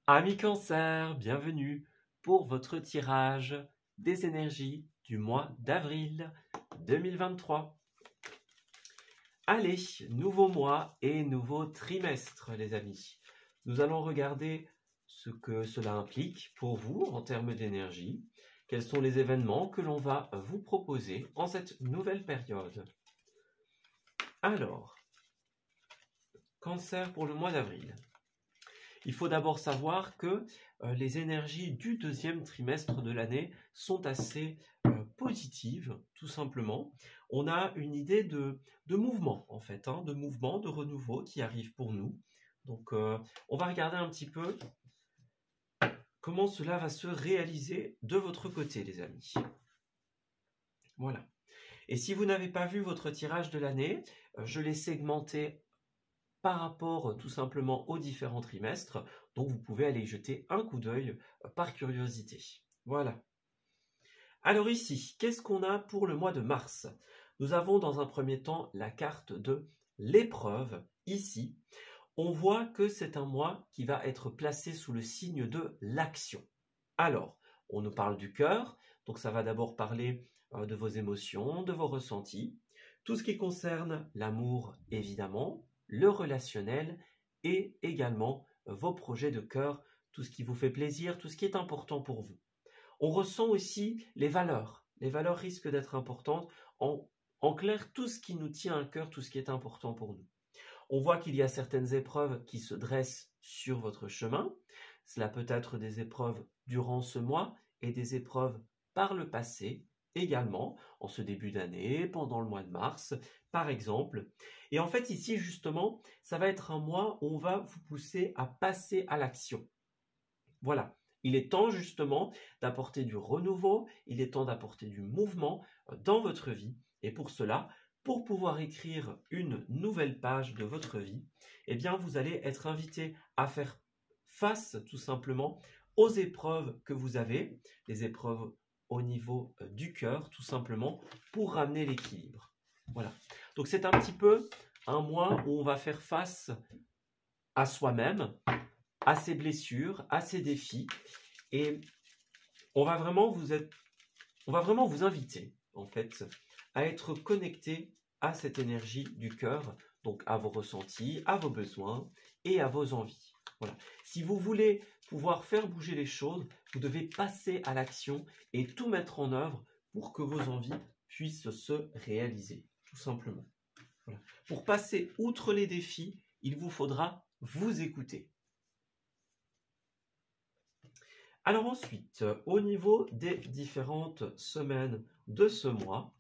Amis Cancer, bienvenue pour votre tirage des énergies du mois d'avril 2023. Allez, nouveau mois et nouveau trimestre les amis. Nous allons regarder ce que cela implique pour vous en termes d'énergie. Quels sont les événements que l'on va vous proposer en cette nouvelle période. Alors, Cancer pour le mois d'avril. Il faut d'abord savoir que les énergies du deuxième trimestre de l'année sont assez positives, tout simplement. On a une idée de mouvement, en fait, de mouvement, de renouveau qui arrive pour nous. Donc, on va regarder un petit peu comment cela va se réaliser de votre côté, les amis. Voilà. Et si vous n'avez pas vu votre tirage de l'année, je l'ai segmenté par rapport tout simplement aux différents trimestres, donc vous pouvez aller y jeter un coup d'œil par curiosité. Voilà. Alors ici, qu'est-ce qu'on a pour le mois de mars? Nous avons dans un premier temps la carte de l'épreuve. Ici, on voit que c'est un mois qui va être placé sous le signe de l'action. Alors, on nous parle du cœur, donc ça va d'abord parler de vos émotions, de vos ressentis, tout ce qui concerne l'amour évidemment, le relationnel et également vos projets de cœur, tout ce qui vous fait plaisir, tout ce qui est important pour vous. On ressent aussi les valeurs. Les valeurs risquent d'être importantes. En clair, tout ce qui nous tient à cœur, tout ce qui est important pour nous. On voit qu'il y a certaines épreuves qui se dressent sur votre chemin. Cela peut être des épreuves durant ce mois et des épreuves par le passé également, en ce début d'année, pendant le mois de mars, par exemple. Et en fait, ici, justement, ça va être un mois où on va vous pousser à passer à l'action. Voilà. Il est temps, justement, d'apporter du renouveau, il est temps d'apporter du mouvement dans votre vie. Et pour cela, pour pouvoir écrire une nouvelle page de votre vie, eh bien, vous allez être invité à faire face, tout simplement, aux épreuves que vous avez, les épreuves au niveau du cœur, tout simplement, pour ramener l'équilibre. Voilà. Donc, c'est un petit peu un mois où on va faire face à soi-même, à ses blessures, à ses défis, et on va vraiment vous inviter, en fait, à être connecté à cette énergie du cœur, donc à vos ressentis, à vos besoins et à vos envies. Voilà. Si vous voulez pouvoir faire bouger les choses, vous devez passer à l'action et tout mettre en œuvre pour que vos envies puissent se réaliser, tout simplement. Voilà. Pour passer outre les défis, il vous faudra vous écouter. Alors ensuite, au niveau des différentes semaines de ce mois,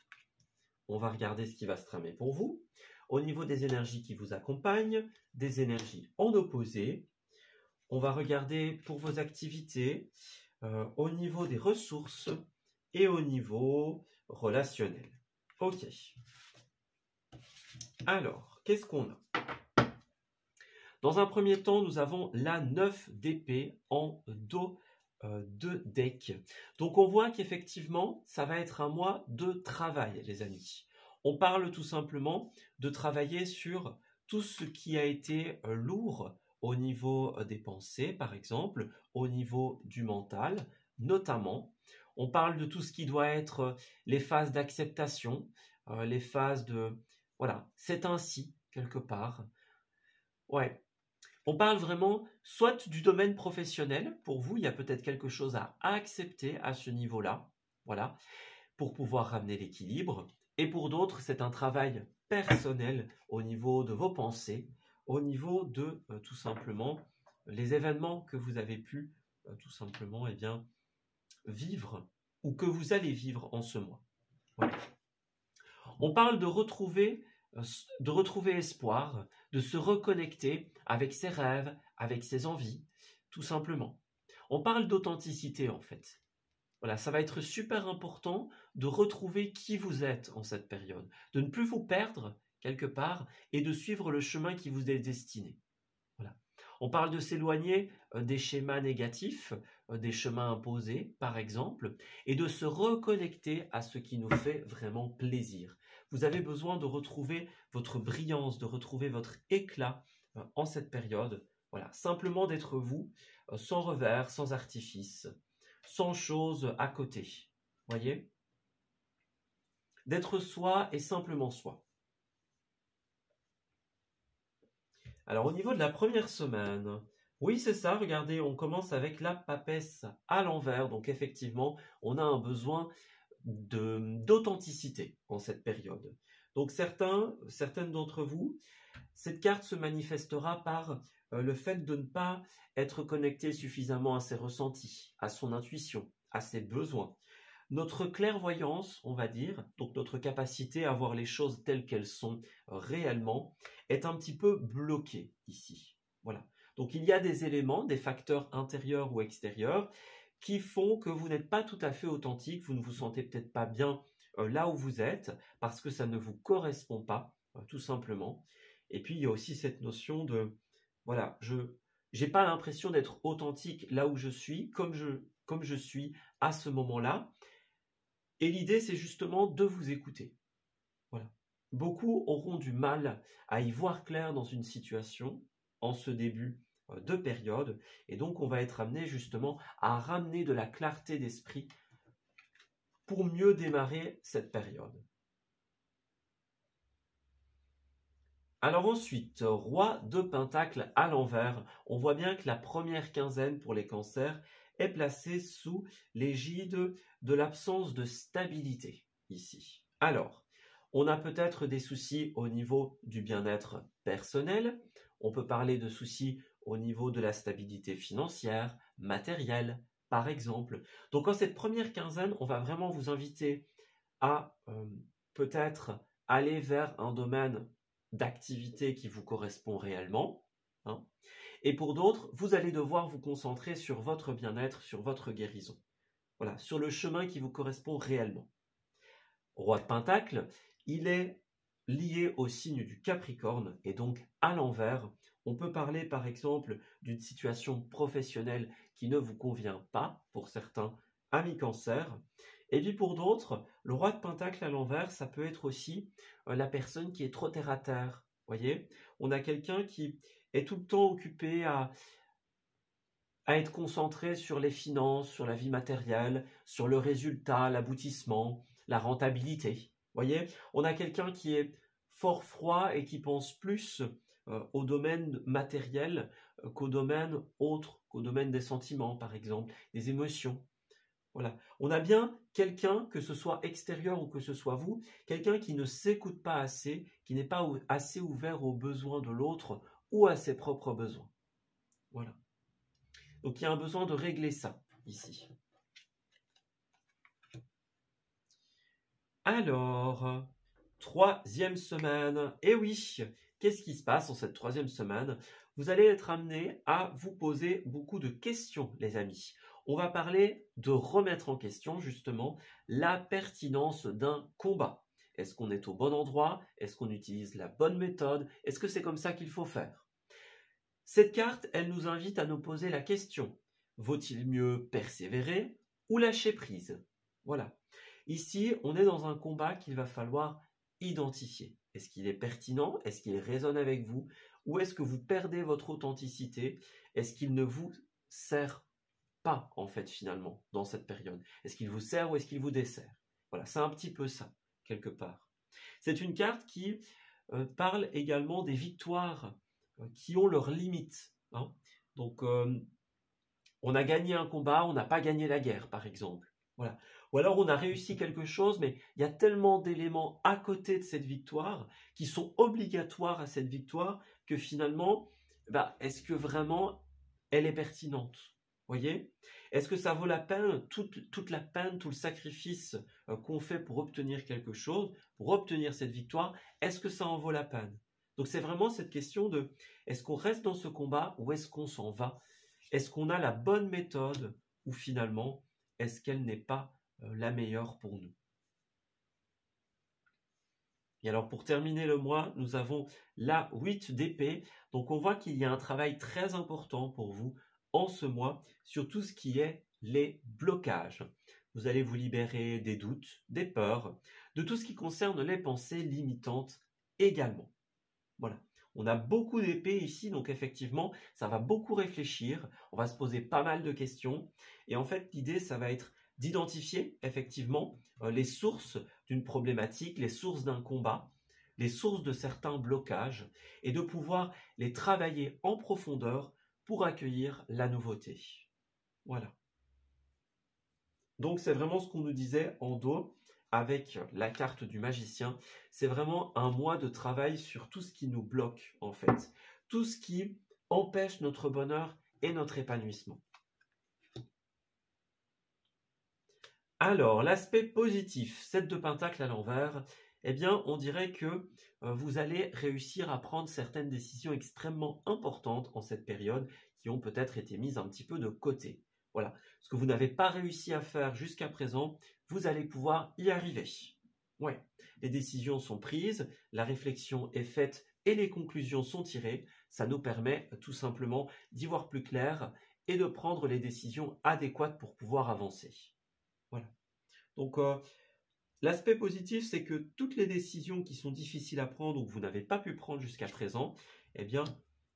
on va regarder ce qui va se tramer pour vous. Au niveau des énergies qui vous accompagnent, des énergies en opposé, on va regarder pour vos activités, au niveau des ressources et au niveau relationnel. Ok. Alors, qu'est-ce qu'on a? Dans un premier temps, nous avons la 9 d'épée en dos de deck. Donc on voit qu'effectivement, ça va être un mois de travail, les amis. On parle tout simplement de travailler sur tout ce qui a été lourd au niveau des pensées, par exemple, au niveau du mental, notamment. On parle de tout ce qui doit être les phases d'acceptation, les phases de... Voilà, c'est ainsi, quelque part. Ouais, on parle vraiment soit du domaine professionnel, pour vous, il y a peut-être quelque chose à accepter à ce niveau-là, voilà, pour pouvoir ramener l'équilibre. Et pour d'autres, c'est un travail personnel au niveau de vos pensées, au niveau de tout simplement les événements que vous avez pu tout simplement vivre ou que vous allez vivre en ce mois. Voilà. On parle de retrouver espoir, de se reconnecter avec ses rêves, avec ses envies, tout simplement. On parle d'authenticité en fait. Voilà, ça va être super important de retrouver qui vous êtes en cette période, de ne plus vous perdre quelque part et de suivre le chemin qui vous est destiné. Voilà. On parle de s'éloigner des schémas négatifs, des chemins imposés par exemple, et de se reconnecter à ce qui nous fait vraiment plaisir. Vous avez besoin de retrouver votre brillance, de retrouver votre éclat en cette période Voilà, simplement d'être vous, sans revers, sans artifice, sans chose à côté. Voyez? D'être soi et simplement soi. Alors, au niveau de la première semaine, oui, c'est ça, regardez, on commence avec la papesse à l'envers. Donc, effectivement, on a un besoin d'authenticité en cette période. Donc, certaines d'entre vous, cette carte se manifestera par le fait de ne pas être connecté suffisamment à ses ressentis, à son intuition, à ses besoins. Notre clairvoyance, on va dire, donc notre capacité à voir les choses telles qu'elles sont réellement, est un petit peu bloquée ici. Voilà. Donc il y a des éléments, des facteurs intérieurs ou extérieurs qui font que vous n'êtes pas tout à fait authentique, vous ne vous sentez peut-être pas bien là où vous êtes, parce que ça ne vous correspond pas, tout simplement. Et puis il y a aussi cette notion de, voilà, je n'ai pas l'impression d'être authentique là où je suis, comme je suis à ce moment-là. Et l'idée, c'est justement de vous écouter. Voilà. Beaucoup auront du mal à y voir clair dans une situation en ce début de période. Et donc, on va être amené justement à ramener de la clarté d'esprit pour mieux démarrer cette période. Alors ensuite, roi de Pentacle à l'envers. On voit bien que la première quinzaine pour les cancers est placée sous l'égide de l'absence de stabilité ici. Alors, on a peut-être des soucis au niveau du bien-être personnel. On peut parler de soucis au niveau de la stabilité financière, matérielle, par exemple. Donc en cette première quinzaine, on va vraiment vous inviter à peut-être aller vers un domaine d'activité qui vous correspond réellement. Hein. Et pour d'autres, vous allez devoir vous concentrer sur votre bien-être, sur votre guérison. Voilà, sur le chemin qui vous correspond réellement. Roi de Pentacle, il est lié au signe du Capricorne et donc à l'envers. On peut parler par exemple d'une situation professionnelle qui ne vous convient pas pour certains amis Cancer. Et puis pour d'autres, le roi de Pentacle à l'envers, ça peut être aussi la personne qui est trop terre à terre. Voyez, on a quelqu'un qui est tout le temps occupé à être concentré sur les finances, sur la vie matérielle, sur le résultat, l'aboutissement, la rentabilité. Voyez, on a quelqu'un qui est fort froid et qui pense plus au domaine matériel qu'au domaine autre, qu'au domaine des sentiments, par exemple, des émotions. Voilà. On a bien quelqu'un, que ce soit extérieur ou que ce soit vous, quelqu'un qui ne s'écoute pas assez, qui n'est pas assez ouvert aux besoins de l'autre ou à ses propres besoins. Voilà. Donc il y a un besoin de régler ça, ici. Alors, troisième semaine. Et oui, qu'est-ce qui se passe en cette troisième semaine? Vous allez être amené à vous poser beaucoup de questions, les amis. On va parler de remettre en question, justement, la pertinence d'un combat. Est-ce qu'on est au bon endroit? Est-ce qu'on utilise la bonne méthode? Est-ce que c'est comme ça qu'il faut faire? Cette carte, elle nous invite à nous poser la question, vaut-il mieux persévérer ou lâcher prise? Voilà. Ici, on est dans un combat qu'il va falloir identifier. Est-ce qu'il est pertinent? Est-ce qu'il résonne avec vous? Ou est-ce que vous perdez votre authenticité? Est-ce qu'il ne vous sert pas, en fait, finalement, dans cette période? Est-ce qu'il vous sert ou est-ce qu'il vous dessert? Voilà, c'est un petit peu ça, quelque part. C'est une carte qui parle également des victoires qui ont leurs limites. Hein. Donc, on a gagné un combat, on n'a pas gagné la guerre, par exemple. Voilà. Ou alors on a réussi quelque chose, mais il y a tellement d'éléments à côté de cette victoire qui sont obligatoires à cette victoire que finalement, est-ce que vraiment elle est pertinente? Voyez? Est-ce que ça vaut la peine, toute la peine, tout le sacrifice qu'on fait pour obtenir quelque chose, pour obtenir cette victoire, est-ce que ça en vaut la peine? Donc c'est vraiment cette question de, est-ce qu'on reste dans ce combat ou est-ce qu'on s'en va? Est-ce qu'on a la bonne méthode ou finalement, est-ce qu'elle n'est pas la meilleure pour nous? Et alors pour terminer le mois, nous avons la 8 d'épée. Donc on voit qu'il y a un travail très important pour vous en ce mois sur tout ce qui est les blocages. Vous allez vous libérer des doutes, des peurs, de tout ce qui concerne les pensées limitantes également. Voilà. On a beaucoup d'épées ici, donc effectivement, ça va beaucoup réfléchir. On va se poser pas mal de questions. Et en fait, l'idée, ça va être d'identifier effectivement les sources d'une problématique, les sources d'un combat, les sources de certains blocages, et de pouvoir les travailler en profondeur pour accueillir la nouveauté. Voilà. Donc c'est vraiment ce qu'on nous disait en dos avec la carte du magicien. C'est vraiment un mois de travail sur tout ce qui nous bloque en fait. Tout ce qui empêche notre bonheur et notre épanouissement. Alors, l'aspect positif, 7 de pentacle à l'envers, eh bien, on dirait que vous allez réussir à prendre certaines décisions extrêmement importantes en cette période qui ont peut-être été mises un petit peu de côté. Voilà, ce que vous n'avez pas réussi à faire jusqu'à présent, vous allez pouvoir y arriver. Ouais, les décisions sont prises, la réflexion est faite et les conclusions sont tirées. Ça nous permet tout simplement d'y voir plus clair et de prendre les décisions adéquates pour pouvoir avancer. Voilà. Donc, l'aspect positif, c'est que toutes les décisions qui sont difficiles à prendre ou que vous n'avez pas pu prendre jusqu'à présent, eh bien,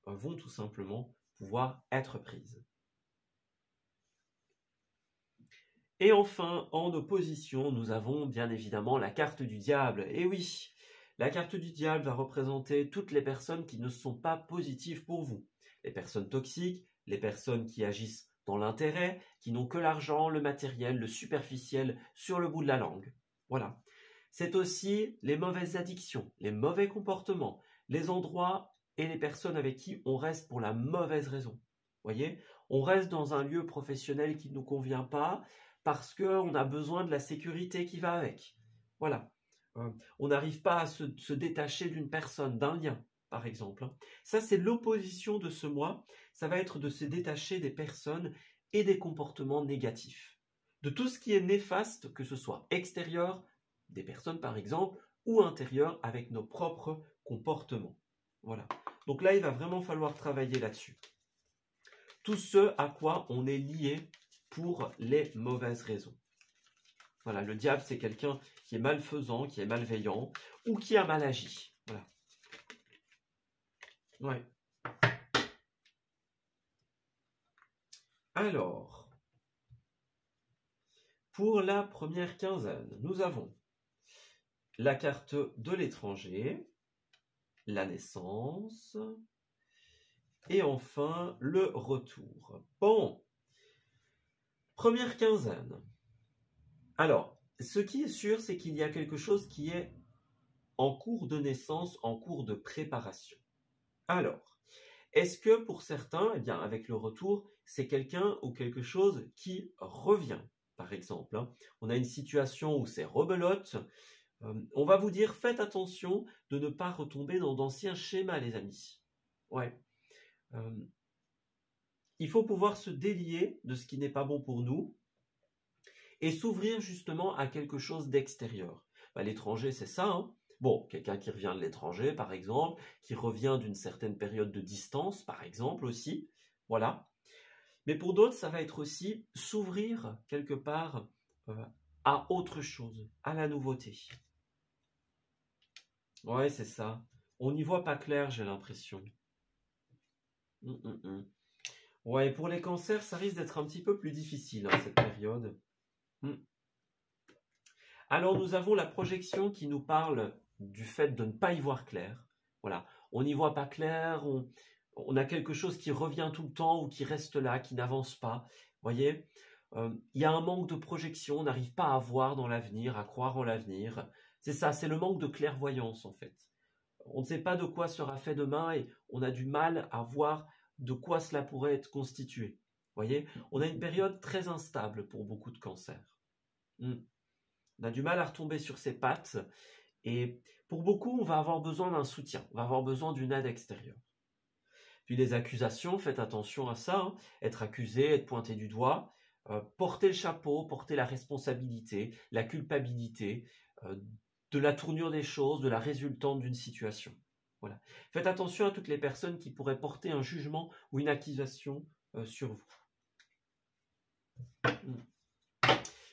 vont tout simplement pouvoir être prises. Et enfin, en opposition, nous avons bien évidemment la carte du diable. Et oui, la carte du diable va représenter toutes les personnes qui ne sont pas positives pour vous. Les personnes toxiques, les personnes qui agissent dans l'intérêt, qui n'ont que l'argent, le matériel, le superficiel sur le bout de la langue. Voilà. C'est aussi les mauvaises addictions, les mauvais comportements, les endroits et les personnes avec qui on reste pour la mauvaise raison. Voyez, on reste dans un lieu professionnel qui ne nous convient pas parce qu'on a besoin de la sécurité qui va avec. Voilà. On n'arrive pas à se détacher d'une personne, d'un lien, par exemple. Ça, c'est l'opposition de ce mois. Ça va être de se détacher des personnes et des comportements négatifs. De tout ce qui est néfaste, que ce soit extérieur, des personnes par exemple, ou intérieur avec nos propres comportements. Voilà. Donc là, il va vraiment falloir travailler là-dessus. Tout ce à quoi on est lié pour les mauvaises raisons. Voilà, le diable, c'est quelqu'un qui est malfaisant, qui est malveillant, ou qui a mal agi. Voilà. Ouais. Alors, pour la première quinzaine, nous avons la carte de l'étranger, la naissance, et enfin le retour. Bon, première quinzaine. Alors, ce qui est sûr, c'est qu'il y a quelque chose qui est en cours de naissance, en cours de préparation. Alors, est-ce que pour certains, eh bien, avec le retour, c'est quelqu'un ou quelque chose qui revient, par exemple, hein. On a une situation où c'est rebelote. On va vous dire, faites attention de ne pas retomber dans d'anciens schémas, les amis. Ouais. Il faut pouvoir se délier de ce qui n'est pas bon pour nous et s'ouvrir justement à quelque chose d'extérieur. L'étranger, c'est ça, hein. Bon, quelqu'un qui revient de l'étranger, par exemple, qui revient d'une certaine période de distance, par exemple, aussi. Voilà. Mais pour d'autres, ça va être aussi s'ouvrir quelque part à autre chose, à la nouveauté. Ouais, c'est ça. On n'y voit pas clair, j'ai l'impression. Ouais, pour les cancers, ça risque d'être un petit peu plus difficile, hein, cette période. Alors, nous avons la projection qui nous parle du fait de ne pas y voir clair. Voilà, on n'y voit pas clair, on a quelque chose qui revient tout le temps ou qui reste là, qui n'avance pas. Vous voyez, il y a un manque de projection, on n'arrive pas à voir dans l'avenir, à croire en l'avenir. C'est ça, c'est le manque de clairvoyance en fait. On ne sait pas de quoi sera fait demain et on a du mal à voir de quoi cela pourrait être constitué. Vous voyez, on a une période très instable pour beaucoup de cancers. On a du mal à retomber sur ses pattes et pour beaucoup, on va avoir besoin d'un soutien, on va avoir besoin d'une aide extérieure. Puis les accusations, faites attention à ça, hein. Être accusé, être pointé du doigt, porter le chapeau, porter la responsabilité, la culpabilité de la tournure des choses, de la résultante d'une situation. Voilà. Faites attention à toutes les personnes qui pourraient porter un jugement ou une accusation sur vous.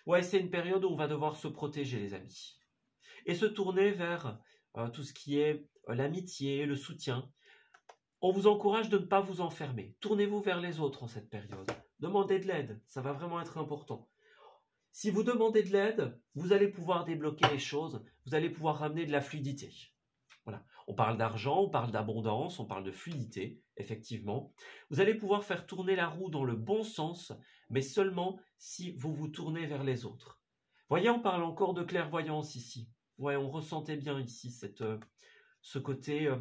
Ouais, c'est une période où on va devoir se protéger, les amis. Et se tourner vers tout ce qui est l'amitié, le soutien. On vous encourage de ne pas vous enfermer. Tournez-vous vers les autres en cette période. Demandez de l'aide, ça va vraiment être important. Si vous demandez de l'aide, vous allez pouvoir débloquer les choses, vous allez pouvoir ramener de la fluidité. Voilà. On parle d'argent, on parle d'abondance, on parle de fluidité, effectivement. Vous allez pouvoir faire tourner la roue dans le bon sens, mais seulement si vous vous tournez vers les autres. Voyez, on parle encore de clairvoyance ici. Ouais, on ressentait bien ici ce côté...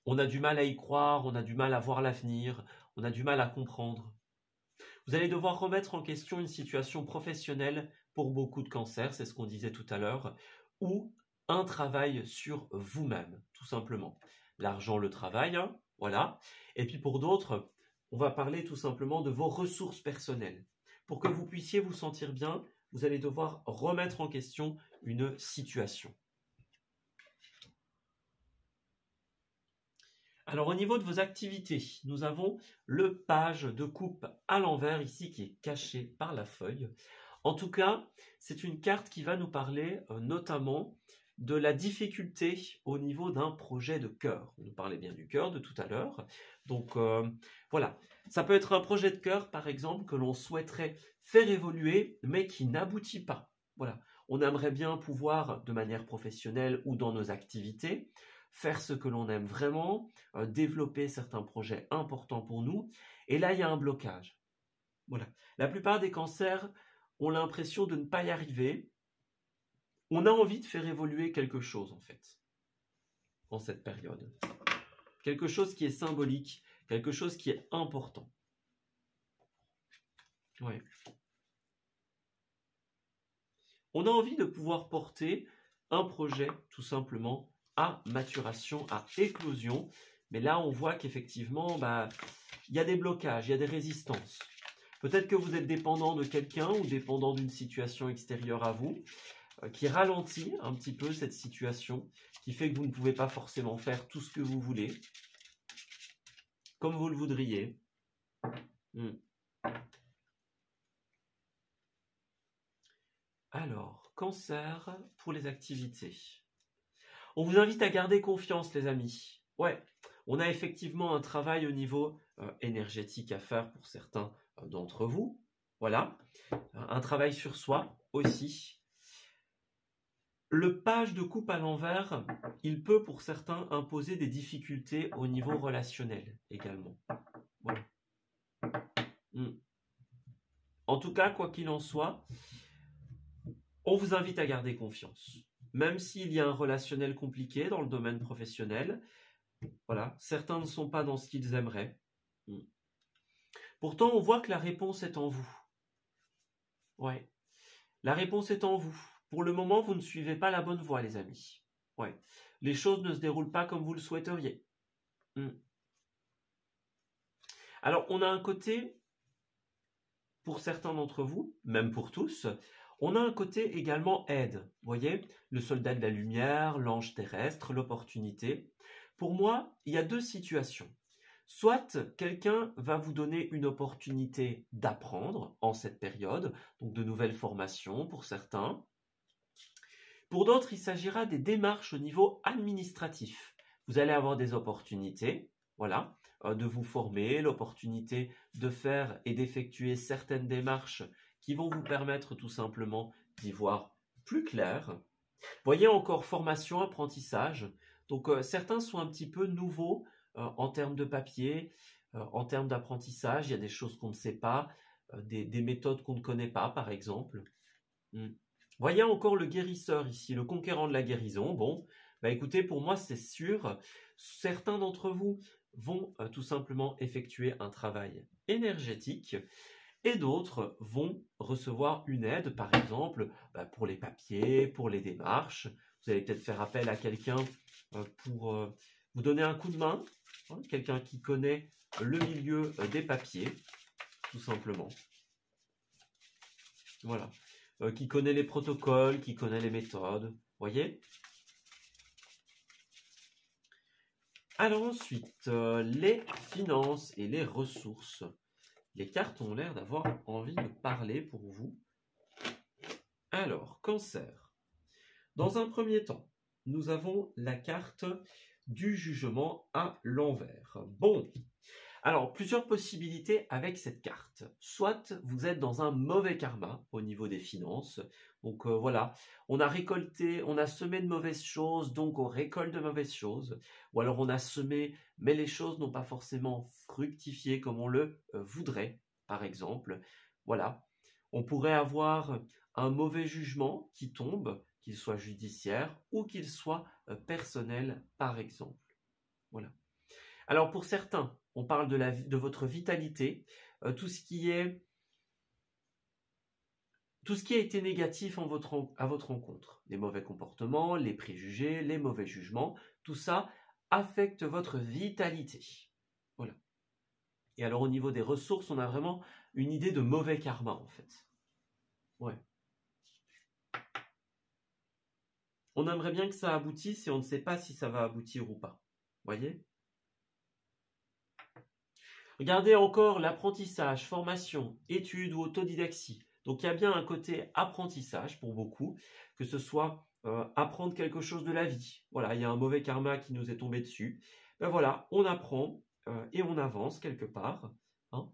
on a du mal à y croire, on a du mal à voir l'avenir, on a du mal à comprendre. Vous allez devoir remettre en question une situation professionnelle pour beaucoup de cancers, c'est ce qu'on disait tout à l'heure, ou un travail sur vous-même, tout simplement. L'argent, le travail, hein, voilà. Et puis pour d'autres, on va parler tout simplement de vos ressources personnelles. Pour que vous puissiez vous sentir bien, vous allez devoir remettre en question une situation. Alors au niveau de vos activités, nous avons le page de coupe à l'envers ici qui est caché par la feuille. En tout cas, c'est une carte qui va nous parler notamment de la difficulté au niveau d'un projet de cœur. On nous parlait bien du cœur de tout à l'heure. Donc voilà, ça peut être un projet de cœur par exemple que l'on souhaiterait faire évoluer mais qui n'aboutit pas. Voilà, on aimerait bien pouvoir de manière professionnelle ou dans nos activités faire ce que l'on aime vraiment, développer certains projets importants pour nous. Et là, il y a un blocage. Voilà. La plupart des cancers ont l'impression de ne pas y arriver. On a envie de faire évoluer quelque chose, en fait, en cette période. Quelque chose qui est symbolique, quelque chose qui est important. Ouais. On a envie de pouvoir porter un projet, tout simplement, à maturation, à éclosion. Mais là, on voit qu'effectivement, il y a des blocages, il y a des résistances. Peut-être que vous êtes dépendant de quelqu'un ou dépendant d'une situation extérieure à vous qui ralentit un petit peu cette situation, qui fait que vous ne pouvez pas forcément faire tout ce que vous voulez, comme vous le voudriez. Alors, cancer pour les activités. On vous invite à garder confiance, les amis. Ouais, on a effectivement un travail au niveau énergétique à faire pour certains d'entre vous. Voilà, un travail sur soi aussi. Le page de coupe à l'envers, il peut pour certains imposer des difficultés au niveau relationnel également. Voilà. En tout cas, quoi qu'il en soit, on vous invite à garder confiance. Même s'il y a un relationnel compliqué dans le domaine professionnel, voilà, certains ne sont pas dans ce qu'ils aimeraient. Pourtant, on voit que la réponse est en vous. Ouais, la réponse est en vous. Pour le moment, vous ne suivez pas la bonne voie, les amis. Ouais, les choses ne se déroulent pas comme vous le souhaiteriez. Alors, on a un côté, pour certains d'entre vous, même pour tous, on a un côté également aide. Vous voyez, le soldat de la lumière, l'ange terrestre, l'opportunité. Pour moi, il y a deux situations. Soit quelqu'un va vous donner une opportunité d'apprendre en cette période, donc de nouvelles formations pour certains. Pour d'autres, il s'agira des démarches au niveau administratif. Vous allez avoir des opportunités, voilà, de vous former, l'opportunité de faire et d'effectuer certaines démarches qui vont vous permettre tout simplement d'y voir plus clair. Voyez encore formation, apprentissage. Donc certains sont un petit peu nouveaux en termes de papier, en termes d'apprentissage. Il y a des choses qu'on ne sait pas, des méthodes qu'on ne connaît pas, par exemple. Voyez encore le guérisseur ici, le conquérant de la guérison. Bon, écoutez, pour moi, c'est sûr. Certains d'entre vous vont tout simplement effectuer un travail énergétique et d'autres vont recevoir une aide, par exemple, pour les papiers, pour les démarches. Vous allez peut-être faire appel à quelqu'un pour vous donner un coup de main, hein, quelqu'un qui connaît le milieu des papiers, tout simplement. Voilà. Qui connaît les protocoles, qui connaît les méthodes. Voyez ? Alors ensuite, les finances et les ressources. Les cartes ont l'air d'avoir envie de parler pour vous. Alors, cancer. Dans un premier temps, nous avons la carte du jugement à l'envers. Bon, alors plusieurs possibilités avec cette carte. Soit vous êtes dans un mauvais karma au niveau des finances, donc voilà, on a récolté, on a semé de mauvaises choses, donc on récolte de mauvaises choses, ou alors on a semé, mais les choses n'ont pas forcément fructifié comme on le voudrait, par exemple. Voilà, on pourrait avoir un mauvais jugement qui tombe, qu'il soit judiciaire ou qu'il soit personnel, par exemple. Voilà. Alors pour certains, on parle de votre vitalité, tout ce qui a été négatif à votre rencontre, les mauvais comportements, les préjugés, les mauvais jugements, tout ça affecte votre vitalité. Voilà. Et alors au niveau des ressources, on a vraiment une idée de mauvais karma en fait. Ouais. On aimerait bien que ça aboutisse et on ne sait pas si ça va aboutir ou pas. Voyez ? Regardez encore l'apprentissage, formation, études ou autodidaxie. Donc il y a bien un côté apprentissage pour beaucoup, que ce soit apprendre quelque chose de la vie. Voilà, il y a un mauvais karma qui nous est tombé dessus. Ben voilà, on apprend et on avance quelque part. Hein.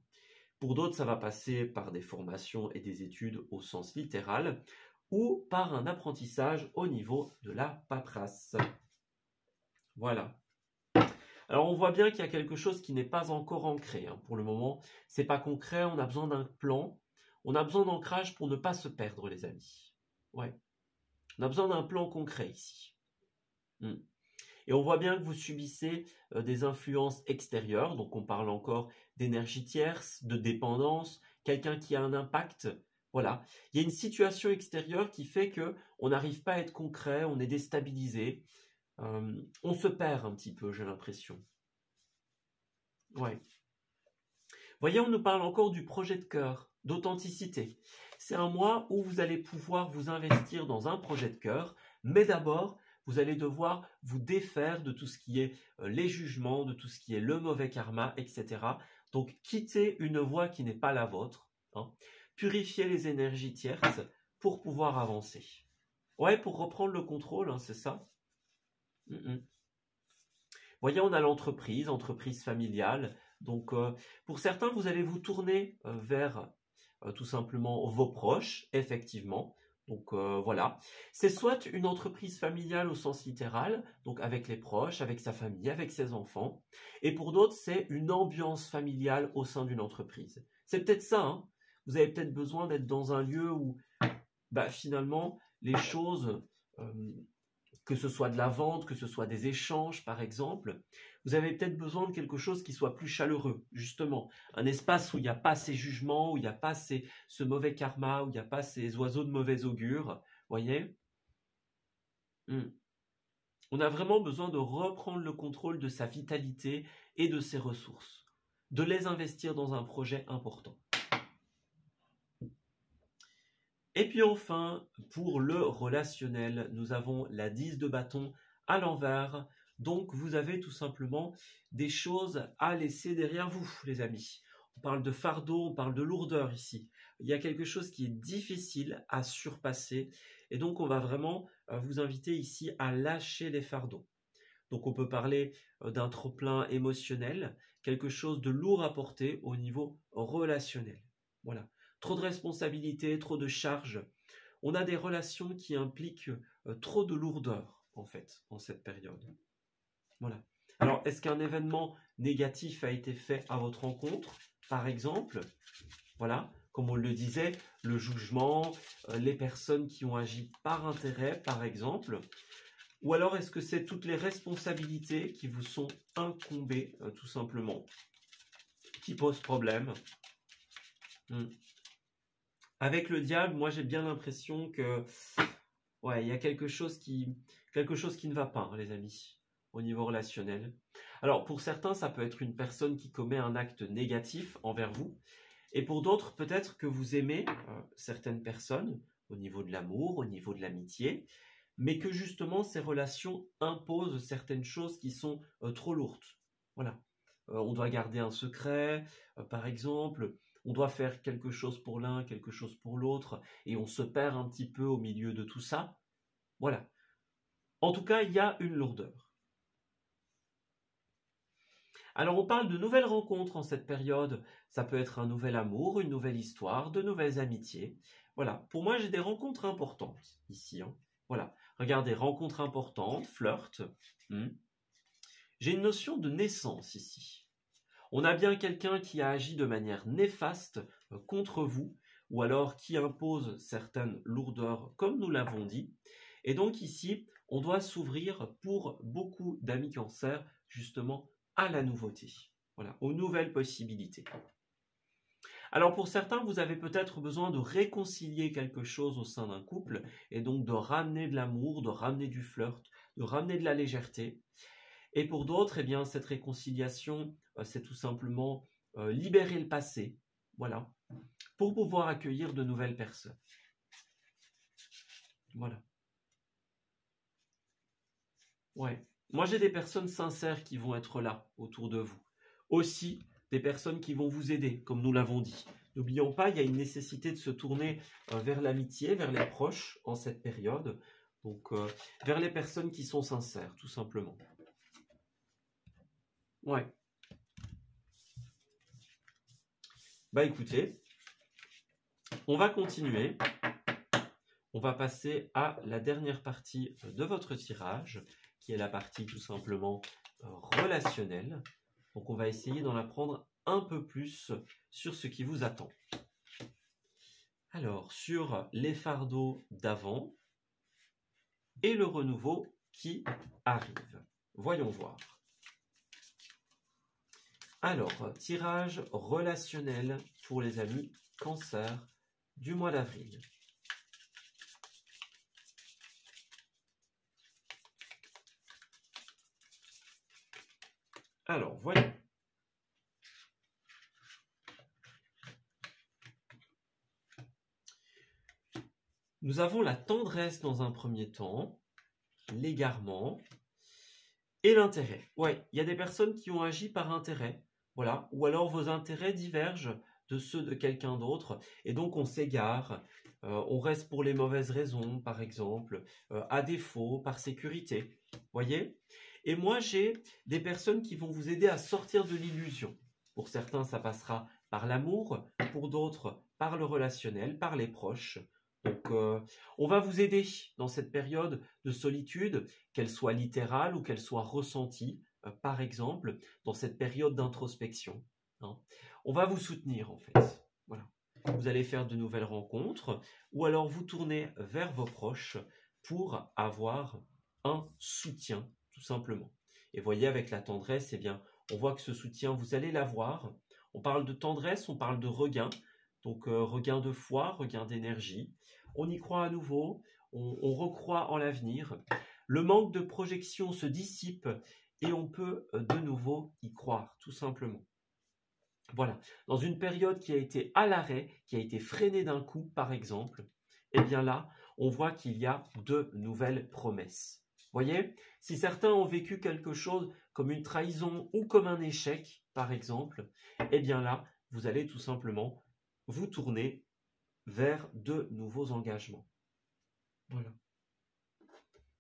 Pour d'autres, ça va passer par des formations et des études au sens littéral, ou par un apprentissage au niveau de la paperasse. Voilà. Alors on voit bien qu'il y a quelque chose qui n'est pas encore ancré. Hein. Pour le moment, c'est pas concret, on a besoin d'un plan, on a besoin d'ancrage pour ne pas se perdre, les amis. Ouais. On a besoin d'un plan concret ici. Et on voit bien que vous subissez des influences extérieures, donc on parle encore d'énergie tierce, de dépendance, quelqu'un qui a un impact. Voilà. Il y a une situation extérieure qui fait que on n'arrive pas à être concret, on est déstabilisé. On se perd un petit peu, j'ai l'impression. Ouais. Voyez, on nous parle encore du projet de cœur, d'authenticité. C'est un mois où vous allez pouvoir vous investir dans un projet de cœur, mais d'abord, vous allez devoir vous défaire de tout ce qui est les jugements, de tout ce qui est le mauvais karma, etc. Donc, quittez une voie qui n'est pas la vôtre. Hein. Purifiez les énergies tierces pour pouvoir avancer. Ouais, pour reprendre le contrôle, hein, c'est ça. Voyez, on a l'entreprise, entreprise familiale. Donc, pour certains, vous allez vous tourner vers tout simplement vos proches, effectivement. Donc, voilà. C'est soit une entreprise familiale au sens littéral, donc avec les proches, avec sa famille, avec ses enfants. Et pour d'autres, c'est une ambiance familiale au sein d'une entreprise. C'est peut-être ça, hein. Vous avez peut-être besoin d'être dans un lieu où, finalement, les choses... que ce soit de la vente, que ce soit des échanges par exemple, vous avez peut-être besoin de quelque chose qui soit plus chaleureux, justement. Un espace où il n'y a pas ces jugements, où il n'y a pas ce mauvais karma, où il n'y a pas ces oiseaux de mauvais augure, voyez. On a vraiment besoin de reprendre le contrôle de sa vitalité et de ses ressources, de les investir dans un projet important. Et puis enfin, pour le relationnel, nous avons la 10 de bâton à l'envers. Donc, vous avez tout simplement des choses à laisser derrière vous, les amis. On parle de fardeau, on parle de lourdeur ici. Il y a quelque chose qui est difficile à surpasser. Et donc, on va vraiment vous inviter ici à lâcher les fardeaux. Donc, on peut parler d'un trop-plein émotionnel, quelque chose de lourd à porter au niveau relationnel. Voilà. Trop de responsabilités, trop de charges. On a des relations qui impliquent trop de lourdeur, en fait, en cette période. Voilà. Alors, est-ce qu'un événement négatif a été fait à votre rencontre, par exemple? Voilà, comme on le disait, le jugement, les personnes qui ont agi par intérêt, par exemple. Ou alors, est-ce que c'est toutes les responsabilités qui vous sont incombées, tout simplement, qui posent problème? Avec le diable, moi j'ai bien l'impression que il y a quelque chose qui ne va pas, hein, les amis, au niveau relationnel. Alors pour certains, ça peut être une personne qui commet un acte négatif envers vous, et pour d'autres, peut-être que vous aimez certaines personnes au niveau de l'amour, au niveau de l'amitié, mais que justement ces relations imposent certaines choses qui sont trop lourdes. Voilà. On doit garder un secret, par exemple. On doit faire quelque chose pour l'un, quelque chose pour l'autre, et on se perd un petit peu au milieu de tout ça. Voilà. En tout cas, il y a une lourdeur. Alors on parle de nouvelles rencontres en cette période. Ça peut être un nouvel amour, une nouvelle histoire, de nouvelles amitiés. Voilà, pour moi j'ai des rencontres importantes ici, hein. Voilà, regardez, rencontres importantes, flirt. J'ai une notion de naissance ici. On a bien quelqu'un qui a agi de manière néfaste contre vous, ou alors qui impose certaines lourdeurs, comme nous l'avons dit. Et donc ici, on doit s'ouvrir pour beaucoup d'amis Cancer, justement, à la nouveauté, voilà, aux nouvelles possibilités. Alors pour certains, vous avez peut-être besoin de réconcilier quelque chose au sein d'un couple, et donc de ramener de l'amour, de ramener du flirt, de ramener de la légèreté. Et pour d'autres, eh bien, cette réconciliation, c'est tout simplement libérer le passé, voilà, pour pouvoir accueillir de nouvelles personnes. Voilà. Ouais. Moi, j'ai des personnes sincères qui vont être là, autour de vous. Aussi, des personnes qui vont vous aider, comme nous l'avons dit. N'oublions pas, il y a une nécessité de se tourner vers l'amitié, vers les proches en cette période. Donc, vers les personnes qui sont sincères, tout simplement. Ouais. Bah écoutez, on va continuer. On va passer à la dernière partie de votre tirage, qui est la partie tout simplement relationnelle. Donc on va essayer d'en apprendre un peu plus sur ce qui vous attend. Alors, sur les fardeaux d'avant et le renouveau qui arrive. Voyons voir. Alors, tirage relationnel pour les amis Cancer du mois d'avril. Alors, voyons. Nous avons la tendresse dans un premier temps, l'égarement et l'intérêt. Ouais, il y a des personnes qui ont agi par intérêt, voilà, ou alors vos intérêts divergent de ceux de quelqu'un d'autre, et donc on s'égare, on reste pour les mauvaises raisons, par exemple, à défaut, par sécurité, voyez? Et moi, j'ai des personnes qui vont vous aider à sortir de l'illusion. Pour certains, ça passera par l'amour, pour d'autres, par le relationnel, par les proches. Donc, on va vous aider dans cette période de solitude, qu'elle soit littérale ou qu'elle soit ressentie, par exemple, dans cette période d'introspection, hein. On va vous soutenir, en fait. Voilà. Vous allez faire de nouvelles rencontres, ou alors vous tournez vers vos proches pour avoir un soutien, tout simplement. Et voyez, avec la tendresse, eh bien, on voit que ce soutien, vous allez l'avoir. On parle de tendresse, on parle de regain. Donc, regain de foi, regain d'énergie. On y croit à nouveau, on recroit en l'avenir. Le manque de projection se dissipe et on peut de nouveau y croire, tout simplement. Voilà. Dans une période qui a été à l'arrêt, qui a été freinée d'un coup, par exemple, eh bien là, on voit qu'il y a de nouvelles promesses. Voyez, si certains ont vécu quelque chose comme une trahison ou comme un échec, par exemple, eh bien là, vous allez tout simplement vous tourner vers de nouveaux engagements. Voilà.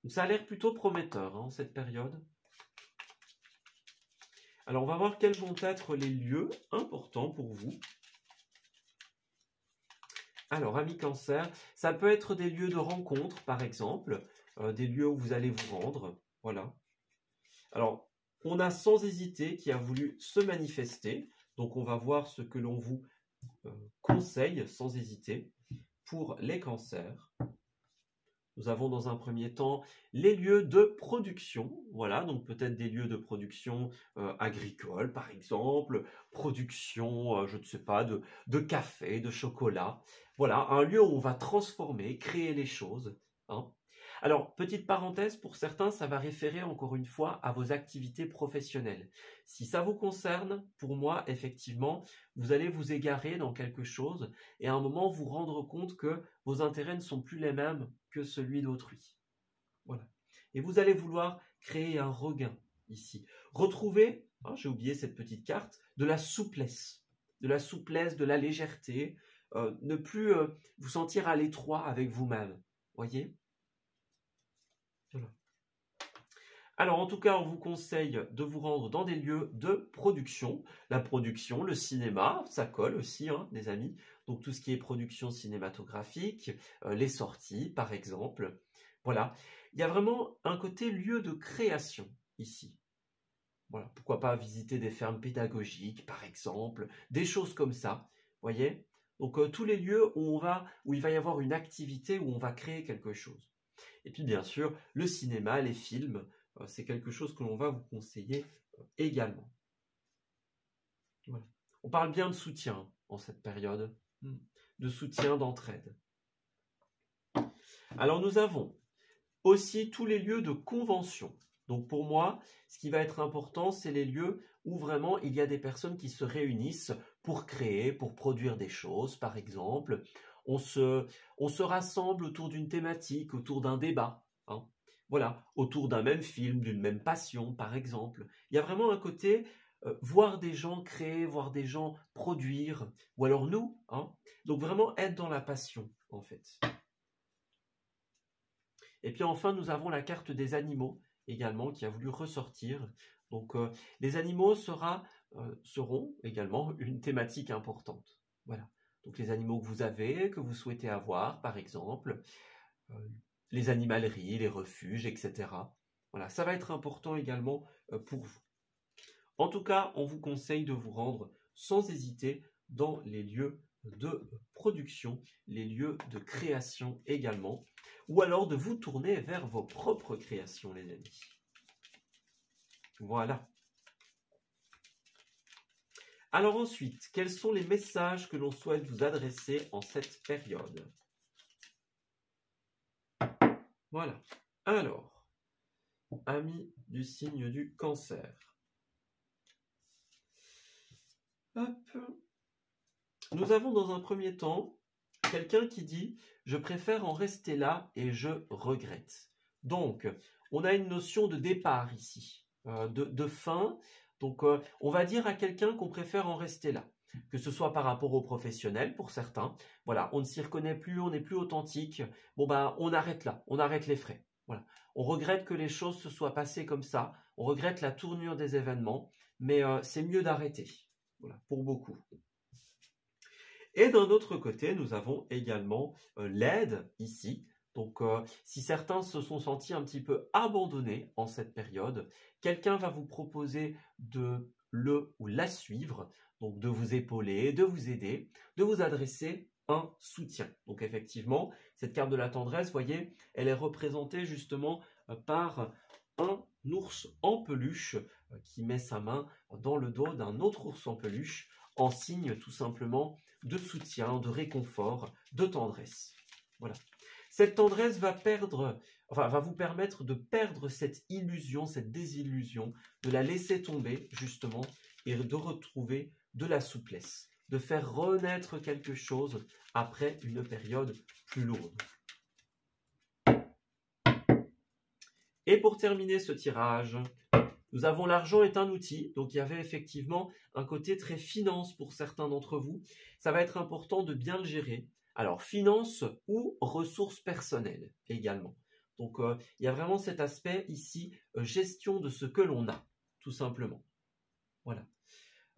Donc ça a l'air plutôt prometteur, hein, cette période. Alors, on va voir quels vont être les lieux importants pour vous. Alors, amis Cancer, ça peut être des lieux de rencontre, par exemple, des lieux où vous allez vous rendre. Voilà. Alors, on a sans hésiter qui a voulu se manifester. Donc, on va voir ce que l'on vous conseille sans hésiter pour les cancers. Nous avons dans un premier temps les lieux de production, voilà, donc peut-être des lieux de production agricole par exemple, production, je ne sais pas, de café, de chocolat, voilà, un lieu où on va transformer, créer les choses, hein. Alors, petite parenthèse, pour certains, ça va référer encore une fois à vos activités professionnelles. Si ça vous concerne, pour moi, effectivement, vous allez vous égarer dans quelque chose et à un moment vous rendre compte que vos intérêts ne sont plus les mêmes que celui d'autrui. Voilà. Et vous allez vouloir créer un regain ici. Retrouver, hein, j'ai oublié cette petite carte, de la souplesse, de la légèreté, ne plus vous sentir à l'étroit avec vous-même. Voyez ? Voilà. Alors, en tout cas, on vous conseille de vous rendre dans des lieux de production. La production, le cinéma, ça colle aussi, hein, les amis. Donc, tout ce qui est production cinématographique, les sorties, par exemple. Voilà. Il y a vraiment un côté lieu de création ici. Voilà. Pourquoi pas visiter des fermes pédagogiques, par exemple, des choses comme ça. Voyez? Donc, tous les lieux où il va y avoir une activité, où on va créer quelque chose. Et puis, bien sûr, le cinéma, les films, c'est quelque chose que l'on va vous conseiller également. Voilà. On parle bien de soutien en cette période, de soutien, d'entraide. Alors nous avons aussi tous les lieux de convention. Donc pour moi, ce qui va être important, c'est les lieux où vraiment il y a des personnes qui se réunissent pour créer, pour produire des choses, par exemple. On se rassemble autour d'une thématique, autour d'un débat. Hein. Voilà, autour d'un même film, d'une même passion, par exemple. Il y a vraiment un côté voir des gens créer, voir des gens produire, ou alors nous. Hein. Donc vraiment être dans la passion, en fait. Et puis enfin, nous avons la carte des animaux également qui a voulu ressortir. Donc les animaux seront également une thématique importante. Voilà. Donc les animaux que vous avez, que vous souhaitez avoir, par exemple, les animaleries, les refuges, etc. Voilà, ça va être important également pour vous. En tout cas, on vous conseille de vous rendre sans hésiter dans les lieux de production, les lieux de création également, ou alors de vous tourner vers vos propres créations, les amis. Voilà. Alors ensuite, quels sont les messages que l'on souhaite vous adresser en cette période? Voilà. Alors, amis du signe du Cancer. Hop. Nous avons dans un premier temps quelqu'un qui dit « Je préfère en rester là et je regrette ». Donc, on a une notion de départ ici, de fin. Donc, on va dire à quelqu'un qu'on préfère en rester là. Que ce soit par rapport aux professionnels pour certains. Voilà, on ne s'y reconnaît plus, on n'est plus authentique. Bon, ben, on arrête là, on arrête les frais. Voilà. On regrette que les choses se soient passées comme ça. On regrette la tournure des événements. Mais c'est mieux d'arrêter. Voilà, pour beaucoup. Et d'un autre côté, nous avons également l'aide ici. Donc, si certains se sont sentis un petit peu abandonnés en cette période, quelqu'un va vous proposer de le ou la suivre, donc de vous épauler, de vous aider, de vous adresser un soutien. Donc, effectivement, cette carte de la tendresse, vous voyez, elle est représentée justement par un ours en peluche qui met sa main dans le dos d'un autre ours en peluche en signe tout simplement de soutien, de réconfort, de tendresse. Voilà. Cette tendresse va vous permettre de perdre cette illusion, cette désillusion, de la laisser tomber justement et de retrouver de la souplesse, de faire renaître quelque chose après une période plus lourde. Et pour terminer ce tirage, nous avons l'argent est un outil, donc il y avait effectivement un côté très finance pour certains d'entre vous. Ça va être important de bien le gérer. Alors, finance ou ressources personnelles également. Donc, il y a vraiment cet aspect ici, gestion de ce que l'on a, tout simplement. Voilà.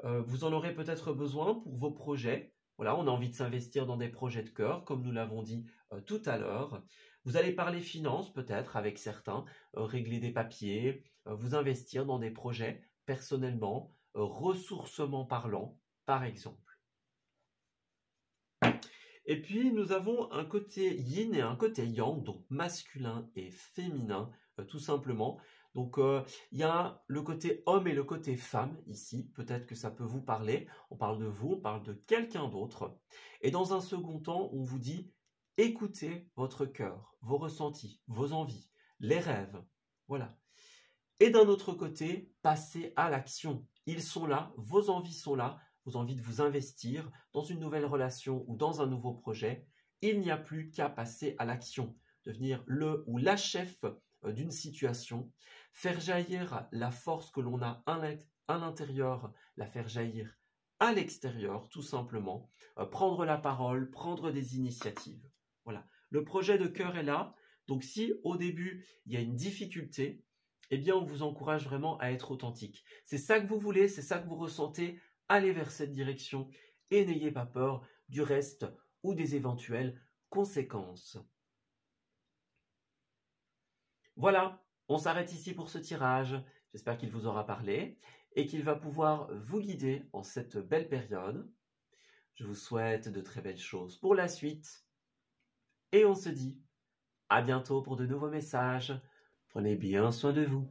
Vous en aurez peut-être besoin pour vos projets. Voilà, on a envie de s'investir dans des projets de cœur, comme nous l'avons dit tout à l'heure. Vous allez parler finances peut-être avec certains, régler des papiers, vous investir dans des projets personnellement, ressourcement parlant, par exemple. Et puis, nous avons un côté yin et un côté yang, donc masculin et féminin, tout simplement. Donc, il y a le côté homme et le côté femme ici. Peut-être que ça peut vous parler. On parle de vous, on parle de quelqu'un d'autre. Et dans un second temps, on vous dit, écoutez votre cœur, vos ressentis, vos envies, les rêves. Voilà. Et d'un autre côté, passez à l'action. Ils sont là, vos envies sont là. Vos envies de vous investir dans une nouvelle relation ou dans un nouveau projet, il n'y a plus qu'à passer à l'action, devenir le ou la chef d'une situation, faire jaillir la force que l'on a à l'intérieur, la faire jaillir à l'extérieur, tout simplement, prendre la parole, prendre des initiatives. Voilà, le projet de cœur est là, donc si au début il y a une difficulté, eh bien on vous encourage vraiment à être authentique. C'est ça que vous voulez, c'est ça que vous ressentez, allez vers cette direction et n'ayez pas peur du reste ou des éventuelles conséquences. Voilà, on s'arrête ici pour ce tirage. J'espère qu'il vous aura parlé et qu'il va pouvoir vous guider en cette belle période. Je vous souhaite de très belles choses pour la suite. Et on se dit à bientôt pour de nouveaux messages. Prenez bien soin de vous.